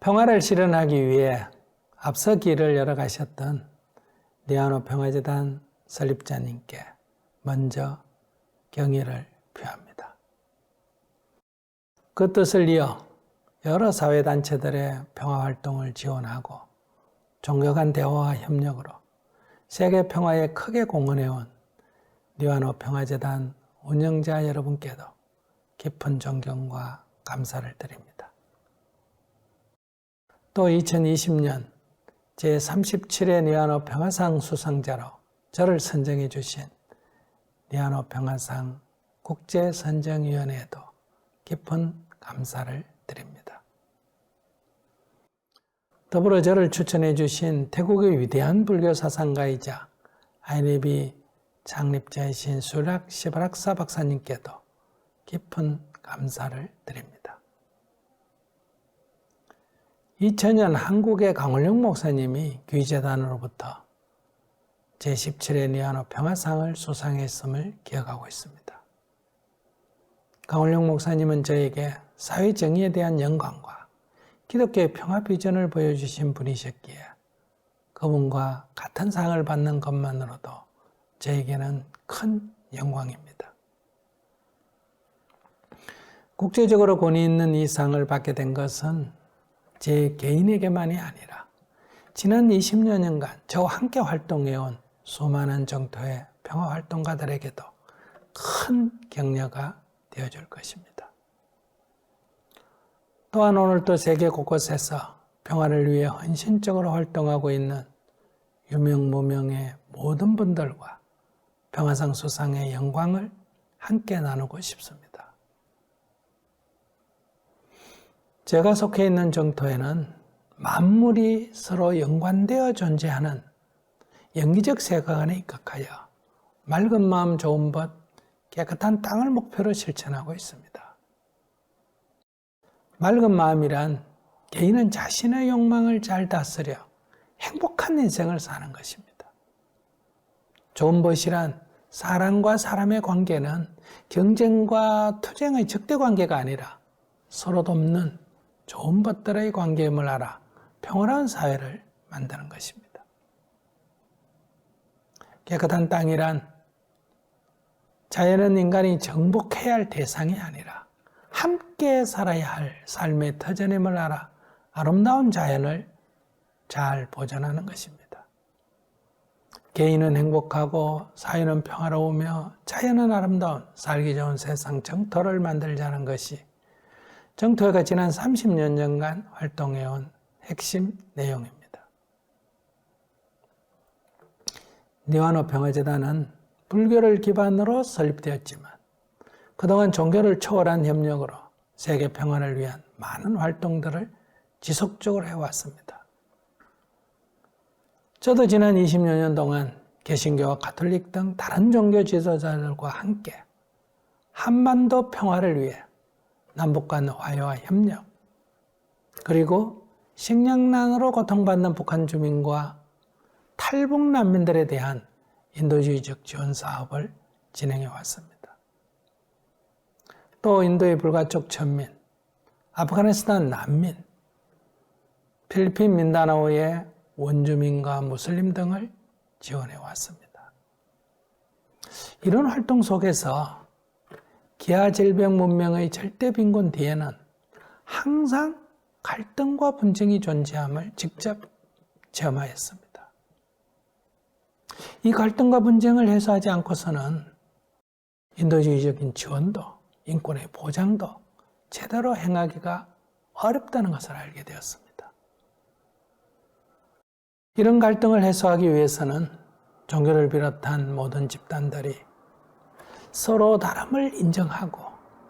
평화를 실현하기 위해 앞서 길을 열어가셨던 리아노 평화재단 설립자님께 먼저 경의를 표합니다. 그 뜻을 이어 여러 사회단체들의 평화활동을 지원하고 종교 간 대화와 협력으로 세계 평화에 크게 공헌해온 리아노 평화재단 운영자 여러분께도 깊은 존경과 감사를 드립니다. 또 2020년 제37회 리아노 평화상 수상자로 저를 선정해 주신 리아노 평화상 국제선정위원회에도 깊은 감사를 드립니다. 더불어 저를 추천해 주신 태국의 위대한 불교 사상가이자 INEB 창립자이신 수락 시바락사 박사님께도 깊은 감사를 드립니다. 2000년 한국의 강원룡 목사님이 귀재단으로부터 제17회 리아노 평화상을 수상했음을 기억하고 있습니다. 강원룡 목사님은 저에게 사회정의에 대한 영광과 기독교의 평화 비전을 보여주신 분이셨기에 그분과 같은 상을 받는 것만으로도 저에게는 큰 영광입니다. 국제적으로 권위 있는 이 상을 받게 된 것은 제 개인에게만이 아니라 지난 20여년간 저와 함께 활동해온 수많은 정토의 평화활동가들에게도 큰 격려가 되어줄 것입니다. 또한 오늘 또 세계 곳곳에서 평화를 위해 헌신적으로 활동하고 있는 유명 무명의 모든 분들과 평화상 수상의 영광을 함께 나누고 싶습니다. 제가 속해 있는 정토에는 만물이 서로 연관되어 존재하는 영기적 세계관에 입각하여 맑은 마음 좋은 벗 깨끗한 땅을 목표로 실천하고 있습니다. 맑은 마음이란 개인은 자신의 욕망을 잘 다스려 행복한 인생을 사는 것입니다. 좋은 벗이란 사람과 사람의 관계는 경쟁과 투쟁의 적대 관계가 아니라 서로 돕는 좋은 것들의 관계임을 알아 평온한 사회를 만드는 것입니다. 깨끗한 땅이란 자연은 인간이 정복해야 할 대상이 아니라 함께 살아야 할 삶의 터전임을 알아 아름다운 자연을 잘 보존하는 것입니다. 개인은 행복하고 사회는 평화로우며 자연은 아름다운 살기 좋은 세상 정토를 만들자는 것이 정토회가 지난 30년 전간 활동해온 핵심 내용입니다. 리아노 평화재단은 불교를 기반으로 설립되었지만 그동안 종교를 초월한 협력으로 세계 평화를 위한 많은 활동들을 지속적으로 해왔습니다. 저도 지난 20여 년 동안 개신교와 가톨릭 등 다른 종교 지도자들과 함께 한반도 평화를 위해 남북 간 화해와 협력, 그리고 식량난으로 고통받는 북한 주민과 탈북 난민들에 대한 인도주의적 지원 사업을 진행해 왔습니다. 또 인도의 불가촉 천민, 아프가니스탄 난민, 필리핀 민다나오의 원주민과 무슬림 등을 지원해 왔습니다. 이런 활동 속에서 기아질병 문명의 절대 빈곤 뒤에는 항상 갈등과 분쟁이 존재함을 직접 체험하였습니다. 이 갈등과 분쟁을 해소하지 않고서는 인도주의적인 지원도 인권의 보장도 제대로 행하기가 어렵다는 것을 알게 되었습니다. 이런 갈등을 해소하기 위해서는 종교를 비롯한 모든 집단들이 서로 다름을 인정하고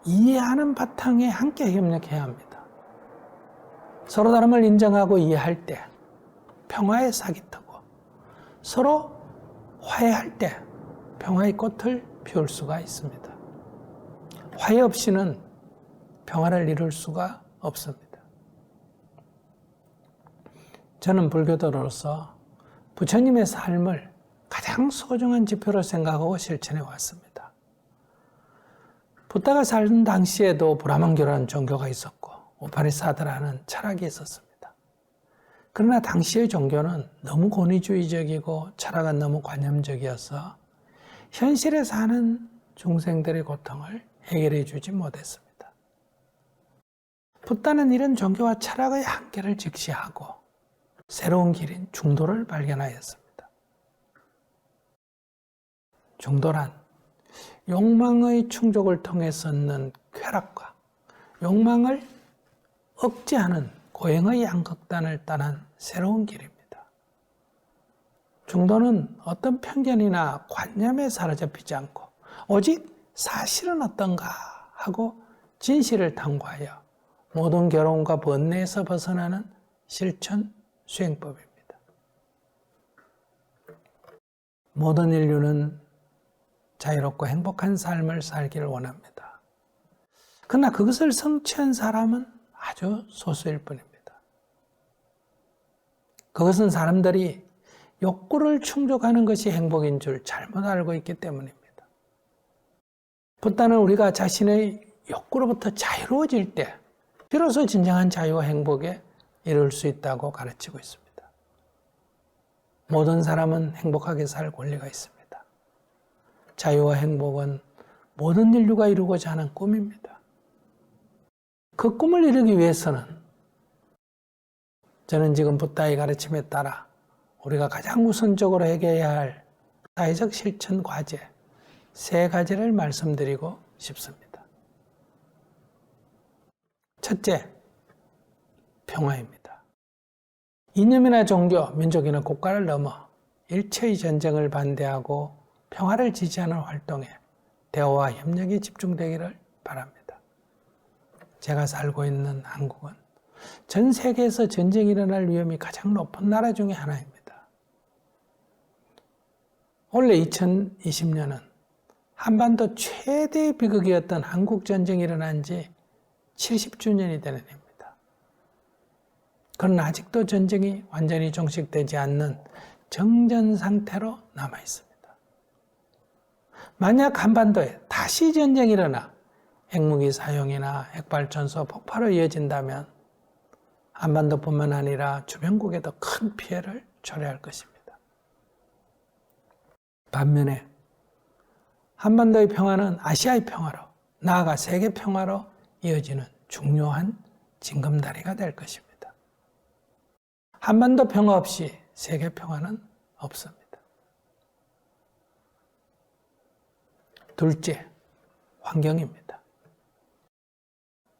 이해하는 바탕에 함께 협력해야 합니다. 서로 다름을 인정하고 이해할 때 평화의 싹이 트고 서로 화해할 때 평화의 꽃을 피울 수가 있습니다. 화해 없이는 평화를 이룰 수가 없습니다. 저는 불교도로서 부처님의 삶을 가장 소중한 지표로 생각하고 실천해 왔습니다. 붓다가 살던 당시에도 브라만교라는 종교가 있었고 우파니사드라는 철학이 있었습니다. 그러나 당시의 종교는 너무 권위주의적이고 철학은 너무 관념적이어서 현실에 사는 중생들의 고통을 해결해 주지 못했습니다. 붓다는 이런 종교와 철학의 한계를 직시하고 새로운 길인 중도를 발견하였습니다. 중도란 욕망의 충족을 통해서 얻는 쾌락과 욕망을 억제하는 고행의 양극단을 떠난 새로운 길입니다. 중도는 어떤 편견이나 관념에 사로잡히지 않고 오직 사실은 어떤가 하고 진실을 탐구하여 모든 괴로움과 번뇌에서 벗어나는 실천 수행법입니다. 모든 인류는 자유롭고 행복한 삶을 살기를 원합니다. 그러나 그것을 성취한 사람은 아주 소수일 뿐입니다. 그것은 사람들이 욕구를 충족하는 것이 행복인 줄 잘못 알고 있기 때문입니다. 붓다는 우리가 자신의 욕구로부터 자유로워질 때 비로소 진정한 자유와 행복에 이룰 수 있다고 가르치고 있습니다. 모든 사람은 행복하게 살 권리가 있습니다. 자유와 행복은 모든 인류가 이루고자 하는 꿈입니다. 그 꿈을 이루기 위해서는 저는 지금 붓다의 가르침에 따라 우리가 가장 우선적으로 해결해야 할 사회적 실천 과제 3가지를 말씀드리고 싶습니다. 첫째, 평화입니다. 이념이나 종교, 민족이나 국가를 넘어 일체의 전쟁을 반대하고 평화를 지지하는 활동에 대화와 협력이 집중되기를 바랍니다. 제가 살고 있는 한국은 전 세계에서 전쟁이 일어날 위험이 가장 높은 나라 중에 하나입니다. 올해 2020년은 한반도 최대의 비극이었던 한국전쟁이 일어난 지 70주년이 되는 해입니다. 그러나 아직도 전쟁이 완전히 종식되지 않는 정전 상태로 남아 있습니다. 만약 한반도에 다시 전쟁이 일어나 핵무기 사용이나 핵발전소 폭발로 이어진다면 한반도뿐만 아니라 주변국에도 큰 피해를 초래할 것입니다. 반면에 한반도의 평화는 아시아의 평화로, 나아가 세계 평화로 이어지는 중요한 징검다리가 될 것입니다. 한반도 평화 없이 세계 평화는 없습니다. 둘째, 환경입니다.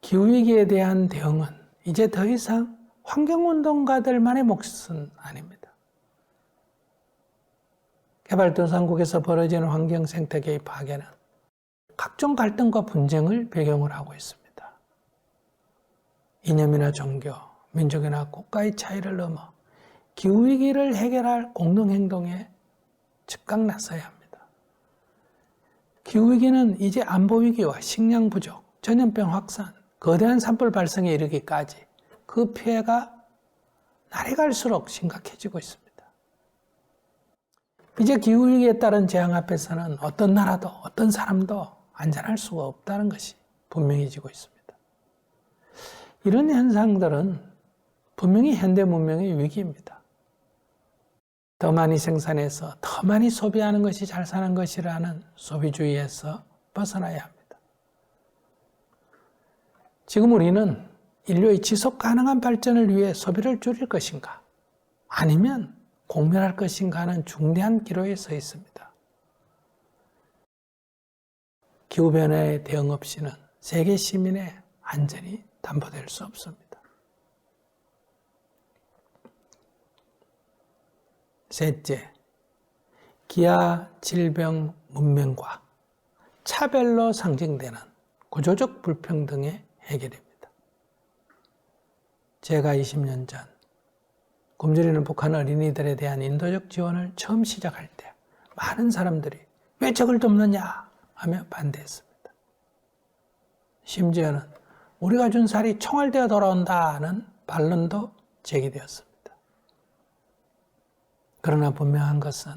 기후위기에 대한 대응은 이제 더 이상 환경운동가들만의 몫은 아닙니다. 개발도상국에서 벌어지는 환경 생태계의 파괴는 각종 갈등과 분쟁을 배경으로 하고 있습니다. 이념이나 종교, 민족이나 국가의 차이를 넘어 기후위기를 해결할 공동행동에 즉각 나서야 합니다. 기후위기는 이제 안보위기와 식량 부족, 전염병 확산, 거대한 산불 발생에 이르기까지 그 피해가 날이 갈수록 심각해지고 있습니다. 이제 기후위기에 따른 재앙 앞에서는 어떤 나라도 어떤 사람도 안전할 수가 없다는 것이 분명해지고 있습니다. 이런 현상들은 분명히 현대 문명의 위기입니다. 더 많이 생산해서 더 많이 소비하는 것이 잘 사는 것이라는 소비주의에서 벗어나야 합니다. 지금 우리는 인류의 지속 가능한 발전을 위해 소비를 줄일 것인가? 아니면 공멸할 것인가 하는 중대한 기로에 서 있습니다. 기후변화에 대응 없이는 세계 시민의 안전이 담보될 수 없습니다. 셋째, 기아, 질병, 문명과 차별로 상징되는 구조적 불평등의 해결입니다. 제가 20년 전 굶주리는 북한 어린이들에 대한 인도적 지원을 처음 시작할 때 많은 사람들이 왜 적을 돕느냐 하며 반대했습니다. 심지어는 우리가 준 살이 총알되어 돌아온다는 반론도 제기되었습니다. 그러나 분명한 것은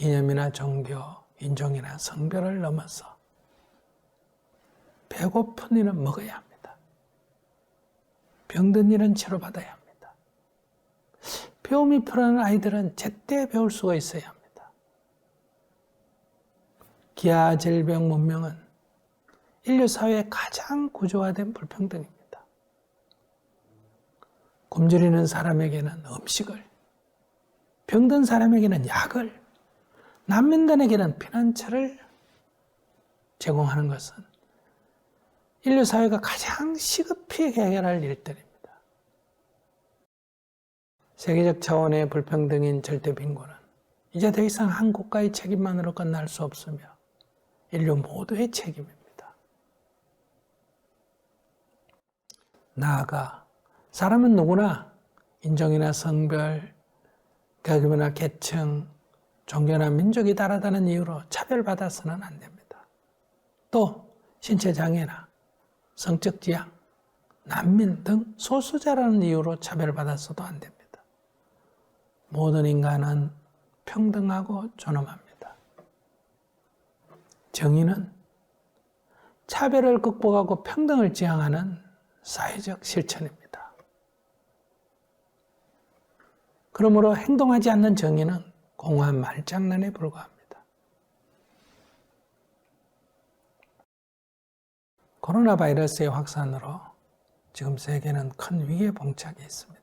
이념이나 종교, 인종이나 성별을 넘어서 배고픈 이는 먹어야 합니다. 병든 이는 치료받아야 합니다. 배움이 필요한 아이들은 제때 배울 수가 있어야 합니다. 기아, 질병, 문명은 인류 사회의 가장 구조화된 불평등입니다. 굶주리는 사람에게는 음식을, 병든 사람에게는 약을, 난민들에게는 피난처를 제공하는 것은 인류 사회가 가장 시급히 해결할 일들입니다. 세계적 차원의 불평등인 절대 빈곤은 이제 더 이상 한 국가의 책임만으로 끝날 수 없으며 인류 모두의 책임입니다. 나아가 사람은 누구나 인종이나 성별, 계급이나 계층, 종교나 민족이 다르다는 이유로 차별받아서는 안 됩니다. 또 신체 장애나 성적 지향, 난민 등 소수자라는 이유로 차별받아서도 안 됩니다. 모든 인간은 평등하고 존엄합니다. 정의는 차별을 극복하고 평등을 지향하는 사회적 실천입니다. 그러므로 행동하지 않는 정의는 공허한 말장난에 불과합니다. 코로나 바이러스의 확산으로 지금 세계는 큰 위기에 봉착해 있습니다.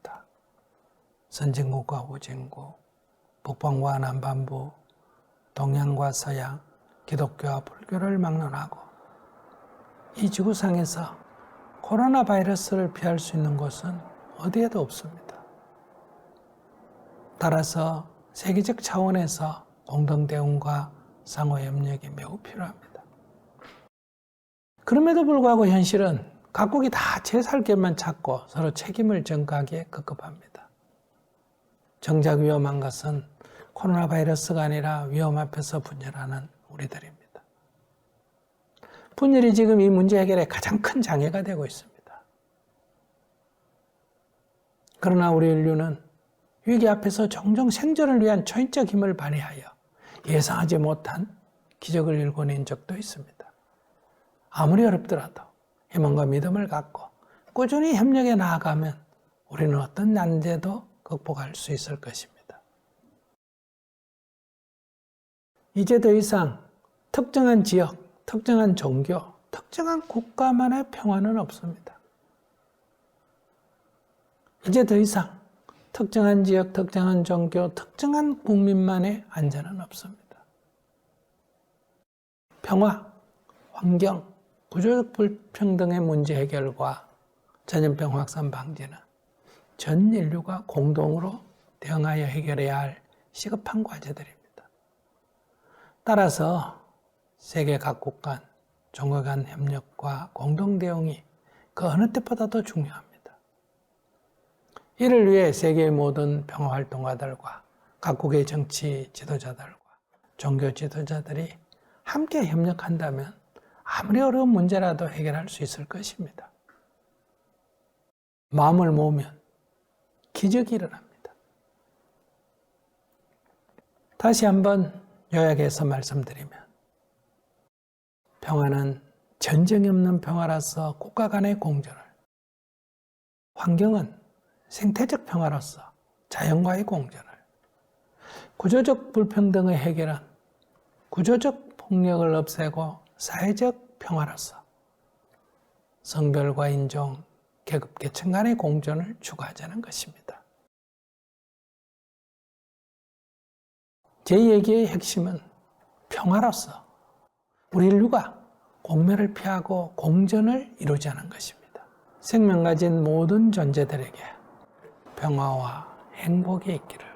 선진국과 후진국, 북방과 남반부, 동양과 서양, 기독교와 불교를 막론하고 이 지구상에서 코로나 바이러스를 피할 수 있는 곳은 어디에도 없습니다. 따라서 세계적 차원에서 공동 대응과 상호 협력이 매우 필요합니다. 그럼에도 불구하고 현실은 각국이 다 제 살 길만 찾고 서로 책임을 전가하기에 급급합니다. 정작 위험한 것은 코로나 바이러스가 아니라 위험 앞에서 분열하는 우리들입니다. 분열이 지금 이 문제 해결에 가장 큰 장애가 되고 있습니다. 그러나 우리 인류는 위기 앞에서 종종 생존을 위한 초인적 힘을 발휘하여 예상하지 못한 기적을 일궈낸 적도 있습니다. 아무리 어렵더라도 희망과 믿음을 갖고 꾸준히 협력해 나아가면 우리는 어떤 난제도 극복할 수 있을 것입니다. 이제 더 이상 특정한 지역, 특정한 종교, 특정한 국가만의 평화는 없습니다. 이제 더 이상 특정한 지역, 특정한 종교, 특정한 국민만의 안전은 없습니다. 평화, 환경, 구조적 불평등의 문제 해결과 전염병 확산 방지는 전 인류가 공동으로 대응하여 해결해야 할 시급한 과제들입니다. 따라서 세계 각국 간, 종교 간 협력과 공동 대응이 그 어느 때보다도 중요합니다. 이를 위해 세계의 모든 평화활동가들과 각국의 정치 지도자들과 종교 지도자들이 함께 협력한다면 아무리 어려운 문제라도 해결할 수 있을 것입니다. 마음을 모으면 기적이 일어납니다. 다시 한번 요약해서 말씀드리면 평화는 전쟁이 없는 평화로서 국가 간의 공존을, 환경은 생태적 평화로서 자연과의 공존을, 구조적 불평등의 해결은 구조적 폭력을 없애고 사회적 평화로서 성별과 인종, 계급, 계층 간의 공존을 추구하자는 것입니다. 제 얘기의 핵심은 평화로서 우리 인류가 공멸을 피하고 공존을 이루자는 것입니다. 생명 가진 모든 존재들에게 평화와 행복이 있기를